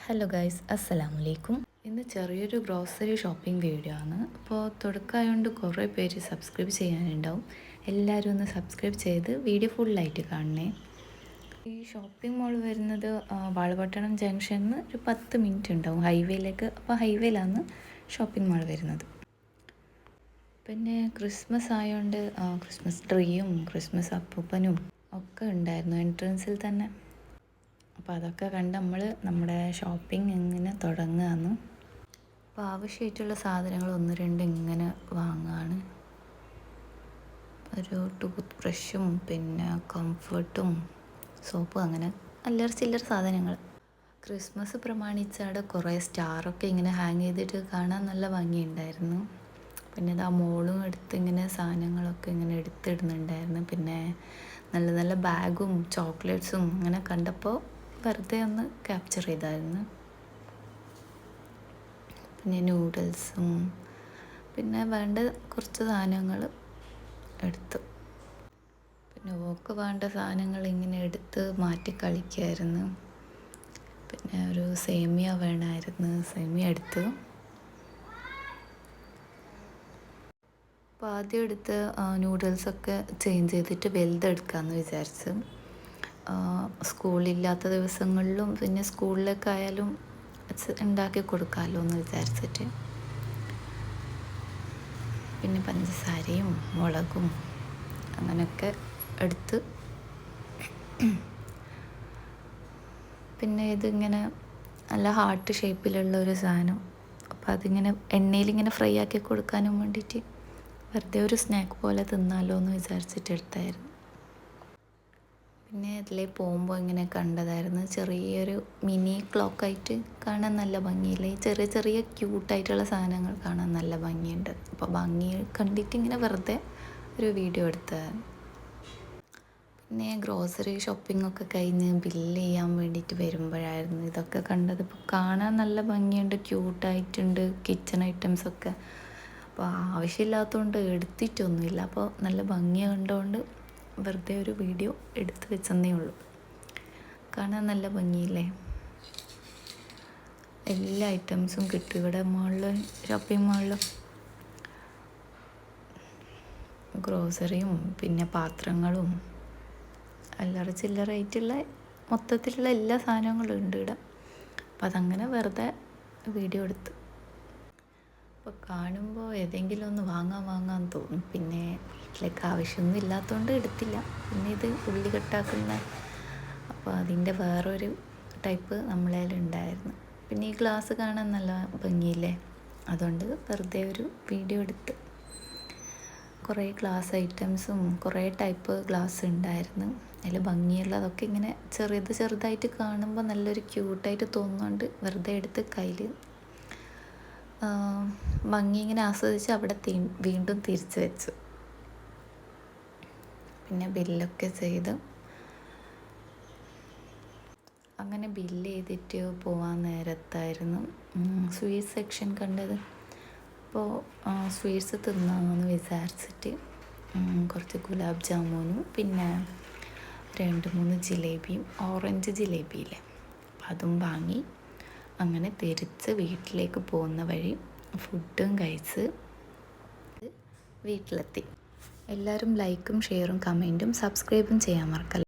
Hello guys, അസ്സലാമു അലൈക്കും. ഇന്ന് ചെറിയൊരു ഗ്രോസറി ഷോപ്പിംഗ് വീഡിയോ ആണ്. അപ്പോൾ തുടക്കമായതുകൊണ്ട് കുറേ പേര് സബ്സ്ക്രൈബ് ചെയ്യാനുണ്ടാവും. എല്ലാവരും ഒന്ന് സബ്സ്ക്രൈബ് ചെയ്ത് വീഡിയോ ഫുള്ളായിട്ട് കാണണേ. ഈ ഷോപ്പിംഗ് മോൾ വരുന്നത് വളപട്ടണം ജംഗ്ഷനിൽ നിന്ന് ഒരു 10 മിനിറ്റ് ഉണ്ടാവും ഹൈവേയിലേക്ക്. അപ്പോൾ ഹൈവേയിലാണ് ഷോപ്പിംഗ് മോൾ വരുന്നത്. പിന്നെ ക്രിസ്മസ് ആയതുകൊണ്ട് ക്രിസ്മസ് ട്രീയും ക്രിസ്മസ് അപ്പൂപ്പനും ഒക്കെ ഉണ്ടായിരുന്നു എൻട്രൻസിൽ തന്നെ. അപ്പോൾ അതൊക്കെ കണ്ട് നമ്മൾ നമ്മുടെ ഷോപ്പിംഗ് ഇങ്ങനെ തുടങ്ങുകയാണ്. അപ്പോൾ ആവശ്യമായിട്ടുള്ള സാധനങ്ങൾ ഒന്ന് രണ്ട് ഇങ്ങനെ വാങ്ങുകയാണ്. ഒരു ടൂത്ത് ബ്രഷും പിന്നെ കംഫർട്ടും സോപ്പും അങ്ങനെ അല്ലറ ചില്ലറ സാധനങ്ങൾ. ക്രിസ്മസ് പ്രമാണിച്ച് അവിടെ കുറേ സ്റ്റാറൊക്കെ ഇങ്ങനെ ഹാങ് ചെയ്തിട്ട് കാണാൻ നല്ല ഭംഗിയുണ്ടായിരുന്നു. പിന്നെ ആ മോളും എടുത്ത് ഇങ്ങനെ സാധനങ്ങളൊക്കെ ഇങ്ങനെ എടുത്തിടുന്നുണ്ടായിരുന്നു. പിന്നെ നല്ല നല്ല ബാഗും ചോക്ലേറ്റ്സും അങ്ങനെ കണ്ടപ്പോൾ വെറുതെ ഒന്ന് ക്യാപ്ചർ ചെയ്തായിരുന്നു. പിന്നെ നൂഡിൽസും പിന്നെ വേണ്ട കുറച്ച് സാധനങ്ങൾ എടുത്തു. പിന്നെ ഓക്ക് വേണ്ട സാധനങ്ങൾ ഇങ്ങനെ എടുത്ത് മാറ്റി കളിക്കുമായിരുന്നു. പിന്നെ ഒരു സേമിയ വേണമായിരുന്നു, സേമിയ എടുത്തു. അപ്പോൾ ആദ്യം എടുത്ത് നൂഡിൽസൊക്കെ ചേഞ്ച് ചെയ്തിട്ട് വലുതെടുക്കാമെന്ന് വിചാരിച്ചു. സ്കൂളില്ലാത്ത ദിവസങ്ങളിലും പിന്നെ സ്കൂളിലൊക്കെ ആയാലും ഉണ്ടാക്കി കൊടുക്കാമല്ലോ എന്ന് വിചാരിച്ചിട്ട്. പിന്നെ പഞ്ചസാരയും മുളകും അങ്ങനെയൊക്കെ എടുത്ത്. പിന്നെ ഇതിങ്ങനെ നല്ല ഹാർട്ട് ഷേപ്പിലുള്ള ഒരു സാധനം. അപ്പോൾ അതിങ്ങനെ എണ്ണയിലിങ്ങനെ ഫ്രൈ ആക്കി കൊടുക്കാനും വേണ്ടിയിട്ട് വെറുതെ ഒരു സ്നാക്ക് പോലെ തിന്നാലോ എന്ന് വിചാരിച്ചിട്ട് എടുത്തായിരുന്നു. പിന്നെ അതിൽ പോകുമ്പോൾ ഇങ്ങനെ കണ്ടതായിരുന്നു ചെറിയൊരു മിനി ക്ലോക്കായിട്ട് കാണാൻ നല്ല ഭംഗിയില്ലേ. ചെറിയ ചെറിയ ക്യൂട്ടായിട്ടുള്ള സാധനങ്ങൾ കാണാൻ നല്ല ഭംഗിയുണ്ട്. അപ്പോൾ ഭംഗി കണ്ടിട്ട് ഇങ്ങനെ വെറുതെ ഒരു വീഡിയോ എടുത്തതാണ്. പിന്നെ ഗ്രോസറി ഷോപ്പിംഗ് ഒക്കെ കഴിഞ്ഞ് ബില്ല് ചെയ്യാൻ വേണ്ടിയിട്ട് വരുമ്പോഴായിരുന്നു ഇതൊക്കെ കണ്ടത്. ഇപ്പോൾ കാണാൻ നല്ല ഭംഗിയുണ്ട്, ക്യൂട്ടായിട്ടുണ്ട് കിച്ചൺ ഐറ്റംസൊക്കെ. അപ്പോൾ ആവശ്യമില്ലാത്തതുകൊണ്ട് എടുത്തിട്ടൊന്നുമില്ല. അപ്പോൾ നല്ല ഭംഗി കണ്ടുകൊണ്ട് വെറുതെ ഒരു വീഡിയോ എടുത്ത് വെച്ചെന്നേ ഉള്ളൂ. കാണാൻ നല്ല ഭംഗിയില്ലേ. എല്ലാ ഐറ്റംസും കിട്ടും ഇവിടെ മാളിൽ, ഷോപ്പിംഗ് മാളിലും. ഗ്രോസറിയും പിന്നെ പാത്രങ്ങളും അല്ലറ ചില്ലറായിട്ടുള്ള മൊത്തത്തിലുള്ള എല്ലാ സാധനങ്ങളും ഉണ്ട് ഇവിടെ. അപ്പം അതങ്ങനെ വെറുതെ വീഡിയോ എടുത്ത്. അപ്പോൾ കാണുമ്പോൾ ഏതെങ്കിലും ഒന്ന് വാങ്ങാൻ തോന്നും. പിന്നെ വീട്ടിലേക്ക് ആവശ്യമൊന്നും ഇല്ലാത്തതുകൊണ്ട് എടുത്തില്ല. പിന്നെ ഇത് ഉള്ളി കട്ടാക്കുന്ന, അപ്പോൾ അതിൻ്റെ വേറൊരു ടൈപ്പ് നമ്മളതിലുണ്ടായിരുന്നു. പിന്നെ ഈ ഗ്ലാസ് കാണാൻ നല്ല ഭംഗിയില്ലേ, അതുകൊണ്ട് വെറുതെ ഒരു വീഡിയോ എടുത്ത്. കുറേ ഗ്ലാസ് ഐറ്റംസും കുറേ ടൈപ്പ് ഗ്ലാസ് ഉണ്ടായിരുന്നു. അതിൽ ഭംഗിയുള്ളതൊക്കെ ഇങ്ങനെ ചെറുതായിട്ട് കാണുമ്പോൾ നല്ലൊരു ക്യൂട്ടായിട്ട് തോന്നുന്നുണ്ട് വെറുതെ എടുത്ത് കയ്യിൽ ഭംഗി ഇങ്ങനെ ആസ്വദിച്ച് അവിടെ വീണ്ടും തിരിച്ചു വെച്ചു. പിന്നെ ബില്ലൊക്കെ ചെയ്ത് അങ്ങനെ ബില്ല് ചെയ്തിട്ട് പോവാൻ നേരത്തായിരുന്നു സ്വീറ്റ് സെക്ഷൻ കണ്ടത്. അപ്പോൾ സ്വീറ്റ്സ് തിന്നാമെന്ന് വിചാരിച്ചിട്ട് കുറച്ച് ഗുലാബ് ജാമുനും പിന്നെ 2-3 ജിലേബിയും, ഓറഞ്ച് ജിലേബിയില്ലേ, അപ്പം അതും വാങ്ങി അങ്ങനെ തിരിച്ച് വീട്ടിലേക്ക് പോകുന്ന വഴി ഫുഡും കഴിച്ച് വീട്ടിലെത്തി. എല്ലാവരും ലൈക്കും ഷെയറും കമൻറ്റും സബ്സ്ക്രൈബും ചെയ്യാൻ മറക്കല്ല.